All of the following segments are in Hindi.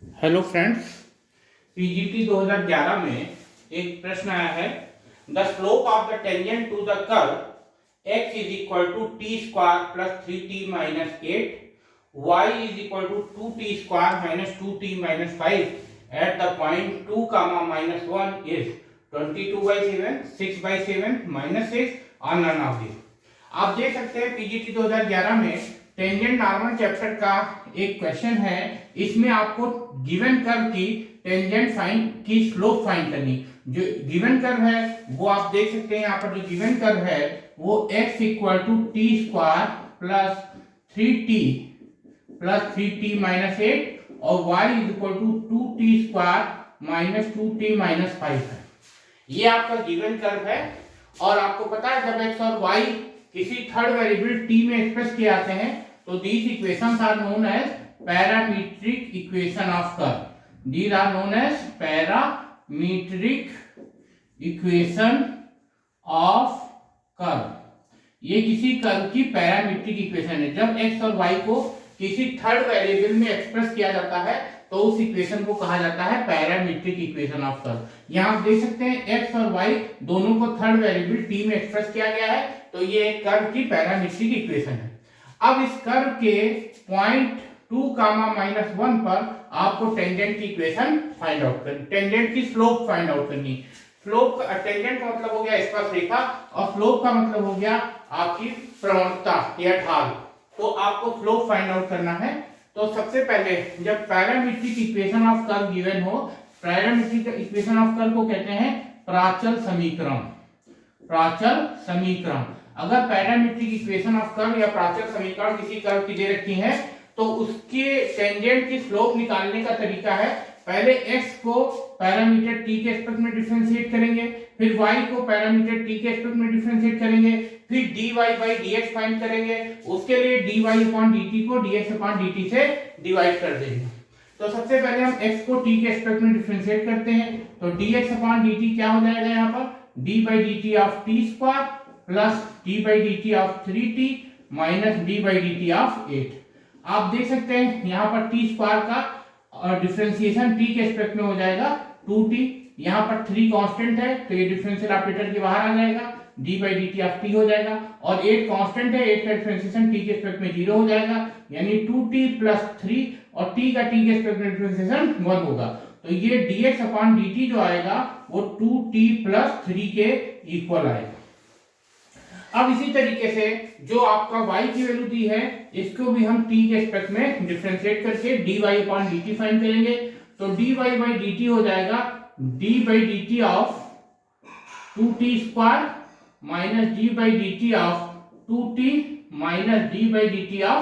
हेलो फ्रेंड्स, पीजीटी 2011 में एक प्रश्न आया है। The slope of the tangent to the curve x is equal to T square plus 3t minus 8, y is equal to 2t square minus 2t minus 5 at the point 2 comma minus 1 is 22/7, 6/7, -6 और नन ऑफ दिस। आप देख सकते हैं पीजीटी 2011 में टेंजेंट नॉर्मल चैप्टर का एक क्वेश्चन है। इसमें आपको गिवन कर्व की टेंजेंट फाइंड की स्लोप फाइंड करनी। जो गिवन कर्व है वो आप देख सकते हैं। यहाँ पर जो गिवन कर्व है वो x equal to T square plus 3t minus 8 और y is equal to 2t square minus 2t minus 5 है। ये आपका गिवन कर्व है। और आपको पता है जब x और y किसी थर्ड वेरिएबल t में एक्सप्रेस किए जाते हैं तो these equations are known as parametric equation of curve. These are known as parametric equation of curve. ये किसी कर्व की पैरामीट्रिक इक्वेशन है। जब x और y को किसी थर्ड वेरिएबल में एक्सप्रेस किया जाता है तो उस इक्वेशन को कहा जाता है पैरामीट्रिक इक्वेशन ऑफ कर्व। यहाँ आप देख सकते हैं x और y दोनों को थर्ड वेरिएबल t में एक्सप्रेस किया गया है तो ये एक कर्व की पैरामीट्रिक इक्वेशन है। अब इस कर्व के पॉइंट 2 कामा माइनस 1 पर आपको टेंजेंट की इक्वेशन फाइंड आउट करनी, टेंजेंट की स्लोप फाइंड आउट करनी। स्लोप का टेंजेंट का मतलब हो गया स्पर्शरेखा और स्लोप का मतलब हो गया आपकी प्रवणता या ढाल। तो आपको स्लोप फाइंड आउट करना है। तो सबसे पहले जब parametric equation of curve given हो, पैरामीट्रिक इक्वेशन ऑफ कर्व को कहते हैं प्राचल समीकरण। प्राचल समीकरण। अगर पैरामीट्रिक इक्वेशन ऑफ कर्व या प्राचल समीकरण किसी कर्व की दे रखी है तो उसके टेंजेंट की स्लोप निकालने का तरीका है, पहले x को पैरामीटर t के एस्पेक्ट में डिफरेंशिएट करेंगे, फिर y को पैरामीटर t के एस्पेक्ट में डिफरेंशिएट करेंगे, फिर dy by dx फाइंड करेंगे। उसके लिए dy upon dt को dx upon dt से डिवाइड कर देंगे। तो सबसे पहले हम x को t के एस्पेक्ट में डिफरेंशिएट करते हैं तो dx upon dt क्या हो जाएगा, यहाँ पर d by dt of t square plus d by dt of 3t minus d by dt of 8। आप देख सकते हैं यहाँ पर t स्क्वायर का डिफरेंशिएशन t के एस्पेक्ट में हो जाएगा 2t। यहाँ पर 3 कांस्टेंट है तो ये डिफरेंशियल ऑपरेटर के बाहर आ जाएगा, d by dt of t हो जाएगा। और 8 कांस्टेंट है, 8 का डिफरेंशिएशन t के एस्पेक्ट में 0 हो जाएगा, यानी 2t प्लस 3 और t का t के एस्पेक्ट में डिफरेंशिएशन 1 होगा। तो ये dx अपॉन dt जो आएगा वो 2t प्लस 3 के इक्वल आएगा। अब इसी तरीके से जो आपका y की वैल्यू दी है इसको भी हम t के एस्पेक्ट में डिफरेंशिएट करके dy अपॉन dt फाइंड करेंगे। तो dy बाई dt हो जाएगा d by dt of 2t square minus d by dt of 2t minus d by dt of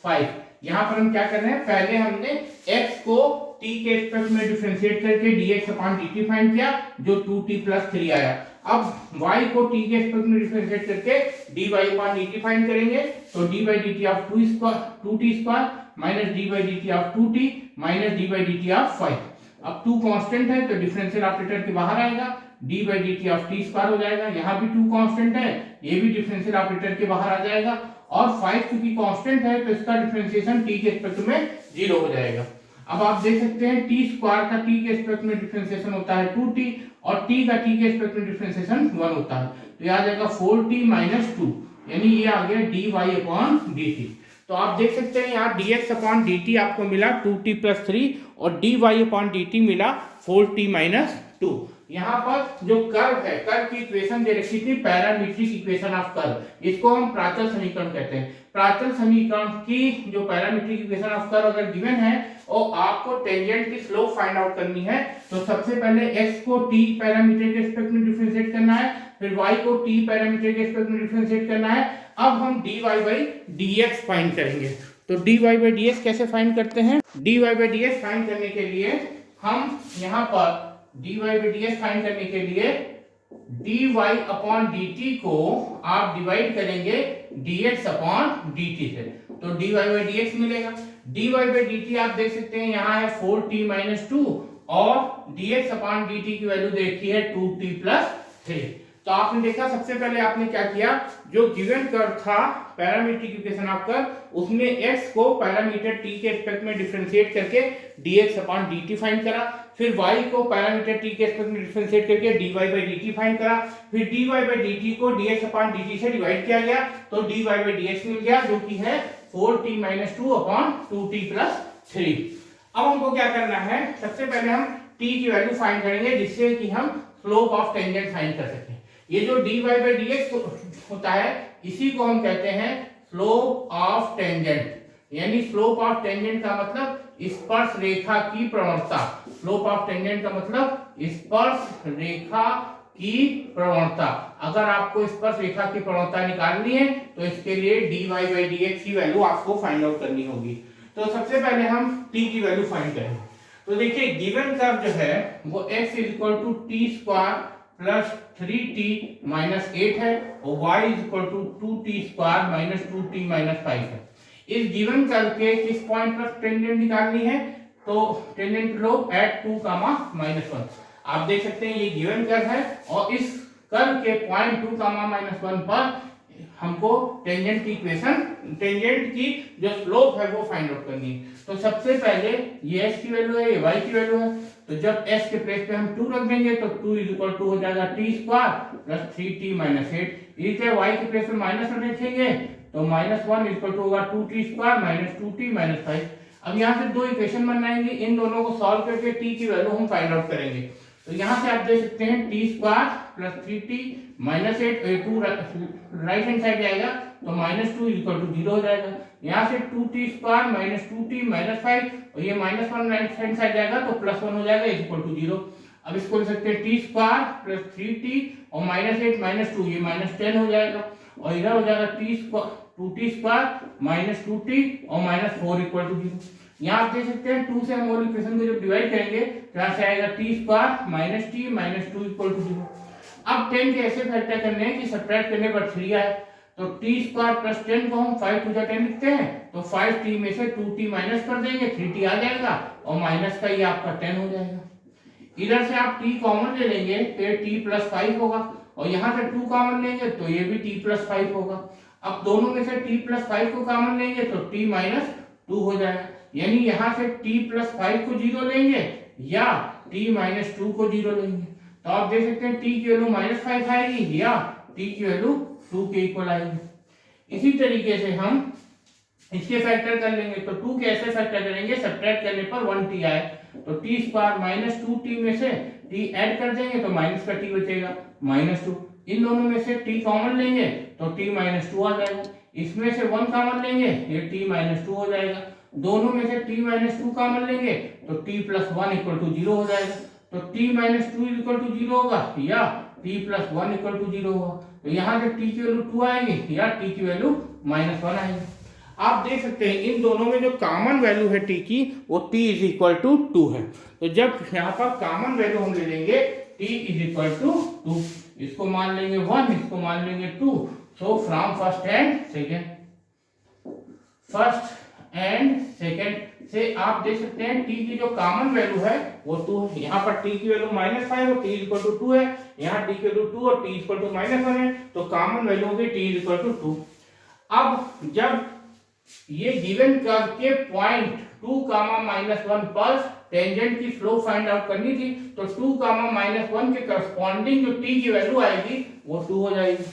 5। यहाँ पर हम क्या कर रहे हैं, पहले हमने x को t के एस्पेक्ट में डिफरेंशिएट करके dx अपॉन dt फाइंड किया जो 2t प्लस 3 आया। अब y को t के एस्पेक्ट में डिफरेंशिएट करके dy अपॉन dt फाइंड करेंगे तो d by dt of 2t square minus d by dt of 2t minus d by dt of 5। अब 2 कांस्टेंट है तो डिफरेंशियल ऑपरेटर के बाहर आएगा, d by dt of t square हो जाएगा। यहाँ भी 2 कांस्टेंट है, ये भी डिफरेंशियल ऑपरेटर के बाहर आ जाएगा। और 5 क्योंकि कांस्टेंट है तो इसका डिफरेंशिएशन t के एस्पेक्ट में 0 हो जाएगा। अब आप देख सकते हैं t स्क्वायर का t के एस्पेक्ट में डिफरेंशिएशन होता है 2t और t का t के एस्पेक्ट में डिफरेंशिएशन 1 होता है। तो ये आ जाएगा 4t माइनस 2, यानी ये आ गया dy अपॉन dt। तो आप देख सकते हैं यहाँ dx अपॉन dt आपको मिला 2t प्लस 3 और dy अपॉन dt मिला 4t माइनस 2। यहाँ पर जो कर्व है, कर्व की इक्वेशन दे रखी थी पैरामीट्रिक इक्वेशन ऑफ कर्व, इसको हम प्राचल समीकरण कहते हैं। प्राचल समीकरण की जो पैरामीट्रिक इक्वेशन ऑफ कर्व अगर गिवन है और आपको टेंजेंट की स्लोप फाइंड आउट करनी है तो सबसे पहले x को t पैरामीटर के एस्पेक्ट में डिफरेंशिएट करना है, फिर y को t पैरामीटर के एस्पेक्ट में डिफरेंशिएट करना है। अब हम dy by dx फाइंड करेंगे। तो dy by dx कैसे फाइंड करते हैं, dy by dx फाइंड करने के लिए हम यहाँ पर dy by dx फाइंड करने के लिए dy अपॉन dt को आप डिवाइड करेंगे dx अपॉन dt से तो dy by dx मिलेगा। dy by dt आप देख सकते हैं यहाँ है 4t माइनस 2 और dx अपॉन dt की वैल्यू देखी है 2t प्लस 3। तो आपने देखा सबसे पहले आपने क्या किया, जो गिवन कर्व था पैरामीट्रिक इक्वेशन आपका, उसमें x को पैरामीटर t के रिस्पेक्ट में डिफरेंशिएट करके dx अपॉन dt फाइंड करा, फिर y को पैरामीटर t के रिस्पेक्ट में डिफरेंशिएट करके dy बाई dt फाइंड करा, फिर dy बाई dt को dx अपॉन dt से डिवाइड किया गया तो dy बाई dx मिल गया, जो कि है 4t - 2 अपॉन 2t + 3। अब हमको क्या करना है, सबसे पहले हम t की वैल्यू फाइंड करेंगे जिससे कि हम स्लोप ऑफ टेंजेंट फाइंड कर सकें। ये जो dy बाई dx होता है इसी को हम कहते हैं स्लोप ऑफ टेंजेंट, यानी स्लोप ऑफ टेंजेंट का मतलब स्पर्श रेखा की प्रवणता। स्लोप ऑफ टेंजेंट का मतलब स्पर्श रेखा की प्रवणता। अगर आपको स्पर्श रेखा की प्रवणता निकालनी है तो इसके लिए dy बाई dx की वैल्यू आपको फाइंड आउट करनी होगी। तो सबसे पहले हम t की वैल्यू फाइंड करेंगे। तो देखिए गिवन कर्व जो है वो x = t² + 3t - 8 है और y = 2t² - 2t - 5 है। इस गिवन कर्व के किस पॉइंट पर टेंजेंट निकालनी है, तो टेंजेंट लो एट 2, -1। आप देख सकते हैं ये गिवन कर्व है और इस कर्व के पॉइंट 2, -1 पर हमको टेंजेंट की इक्वेशन, टेंजेंट की जो स्लोप है वो फाइंड आउट करनी है। तो सबसे पहले ये x की वैल्यू है, ये y की वैल्यू है, तो जब s के प्लेस पे हम 2 रख देंगे तो 2 = हो जाएगा t² + 3t - 8। इसी तरह y के प्लेस पे माइनस रखेंगे तो -1 = होगा 2t² - 2t - 5। अब यहाँ से दो इक्वेशन बनाएंगे, इन दोनों को सॉल्व करके t की वैल्यू हम फाइंड आउट करेंगे। तो यहाँ से आप देख सकते हैं t² + 3t - 8, 2 right hand side जाएगा तो -2 = 0 हो जाएगा। यहाँ से 2t² - 2t - 5 और ये -1 राइट हैंड साइड जाएगा तो +1 हो जाएगा = 0। अब इसको लिख सकते हैं t² + 3t और -8 - 2 ये -10 हो जाएगा और इधर हो जाएगा 2t² - 2t और -4 = 0। यहाँ आप देख सकते हैं 2 से हम और इक्वेशन को जब डिवाइड करेंगे तो यहाँ से आएगा t² - t - 2 = 0। अब 10 के ऐसे फैक्टर करने हैं कि सब्ट्रैक्ट करने पर 3 आए, तो t² + 10 को हम 5 × 10 लिखते हैं तो 5t में से 2t माइनस कर देंगे, 3t आ जाएगा और माइनस का ये आपका 10 हो जाएगा। इधर से आप t कॉमन ले लेंगे तो ये t + 5 होगा और यहाँ से 2 कॉमन लेंगे तो ये भी t + 5 होगा। अब दोनों में से t + 5 को कॉमन लेंगे तो t - 2 हो जाएगा, यानी यहाँ से t + 5 को 0 लेंगे या t - 2 को 0 लेंगे। तो आप देख सकते हैं t की वैल्यू -5 आएगी या t की वैल्यू 2 के इक्वल आएगी। इसी तरीके से हम इसके फैक्टर कर लेंगे, तो 2 के ऐसे फैक्टर करेंगे सब्ट्रैक्ट करने पर 1t आए तो t² - 2t में से t ऐड कर देंगे तो माइनस का t बचेगा -2। इन दोनों में से t कॉमन लेंगे तो t - 2 आ जाएगा, इसमें से 1 कॉमन लेंगे ये t - 2 हो जाएगा, दोनों में से t - 2 कॉमन लेंगे तो t + 1 = 0 हो जाएगा। तो t - 2 = 0 होगा या t + 1 = 0 होगा। तो यहाँ से t की वैल्यू 2 आएगी या t की वैल्यू -1 आएगी। आप देख सकते हैं इन दोनों में जो कॉमन वैल्यू है t की वो t = 2 है। तो जब यहाँ पर कॉमन वैल्यू हम ले लेंगे t = 2, इसको मान लेंगे 1, इसको मान लेंगे 2, so from first and second से आप देख सकते हैं t की जो कॉमन वैल्यू है वो 2 है। यहाँ पर t की वैल्यू -5 और t = 2 है, यहाँ t की वैल्यू 2 और t = -1 है, तो कॉमन वैल्यू होगी t = 2। अब जब ये गिवन कर्व के पॉइंट 2, -1 पर टेंजेंट की स्लोप फाइंड आउट करनी थी तो 2, -1 के करस्पॉन्डिंग जो t की वैल्यू आएगी वो 2 हो जाएगी।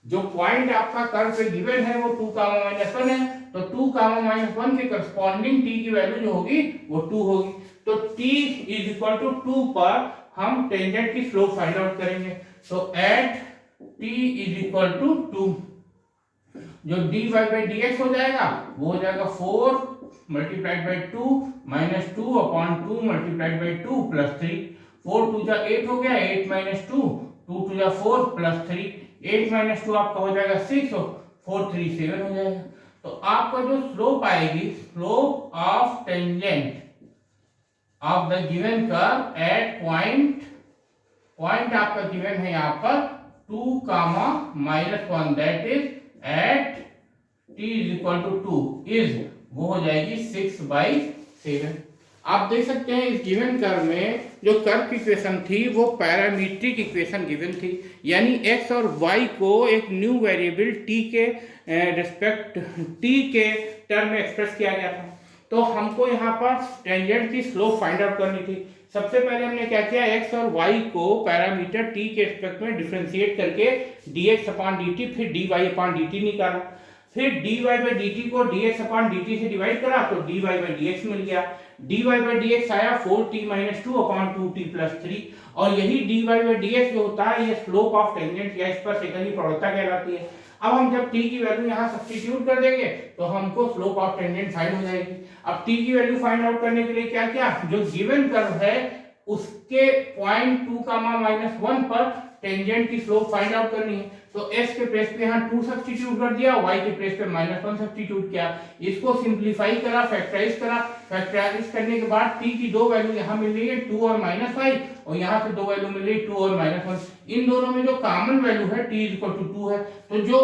जो पॉइंट आपका कर्व पे गिवन है वो 2, -1 है, तो 2, -1 के करस्पॉन्डिंग t की वैल्यू जो होगी वो 2 होगी। तो t = 2 पर हम टेंजेंट की स्लोप फाइंड आउट करेंगे। तो एट t = 2 जो dy बाई dx हो जाएगा वो हो जाएगा 4 × 2 - 2 अपॉन 2 × 2 + 3। 4 2 जा 8 हो गया, 8 - 2, 2 2 जा 4 + 3, 8 - 2 आपका हो जाएगा 6 और 4 3 7 हो जाएगा। तो आपका जो स्लोप आएगी, slope of tangent of the given curve at point आपका गिवन है यहाँ पर 2, -1 that is at t = 2 is वो हो जाएगी 6/7। आप देख सकते हैं इस गिवन कर्व में जो कर्व की इक्वेशन थी वो पैरामीट्रिक इक्वेशन गिवन थी, यानी एक्स और वाई को एक न्यू वेरिएबल टी के रिस्पेक्ट टी के टर्म में एक्सप्रेस किया गया था। तो हमको यहाँ पर टेंजेंट की स्लोप फाइंड आउट करनी थी। सबसे पहले हमने क्या किया, एक्स और वाई को पैरामीटर टी के रिस्पेक्ट में डिफरेंशिएट करके dx अपॉन dt फिर dy अपॉन dt निकाला, फिर dy बाई dt को dx अपॉन dt से डिवाइड करा तो dy बाई dx मिल गया, dy बाई dx आया 4t minus 2 upon 2t plus 3, और यही dy बाई dx जो होता है ये स्लोप ऑफ टेंजेंट या इस पर सेकंड की प्रवणता कहलाती है। अब हम जब t की वैल्यू यहाँ सब्स्टिट्यूट कर देंगे तो हमको स्लोप ऑफ टेंजेंट फाइंड हो जाएगी। अब t की वैल्यू फाइंड आउट करने के लिए क्या किया, जो गिवन कर्व है उसके पॉइंट 2, -1 पर टेंजेंट की स्लोप फाइंड आउट करनी है। तो s के प्लेस पे यहाँ 2 सब्स्टिट्यूट कर दिया, y के प्लेस पे -1 सब्स्टिट्यूट किया, इसको सिंप्लीफाई करा, फैक्टराइज करा। फैक्टराइज करने के बाद t की दो वैल्यू यहाँ मिल रही है 2 और -5, और यहाँ पे दो वैल्यू मिल रही है 2 और -1। इन दोनों में जो कॉमन वैल्यू है t = 2 है, तो जो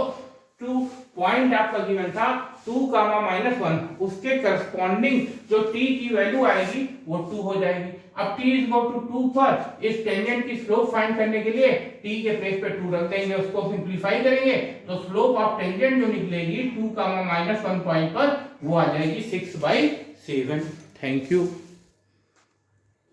2 पॉइंट आपका गिवन था 2, -1 उसके करस्पॉन्डिंग जो t की वैल्यू आएगी वो 2 हो जाएगी। अब t = 2 पर इस टेंजेंट की स्लोप फाइंड करने के लिए t के प्लेस पे 2 रख देंगे, उसको सिंप्लीफाई करेंगे तो स्लोप ऑफ टेंजेंट जो निकलेगी 2, -1 पॉइंट पर वो आ जाएगी 6/7। Thank you.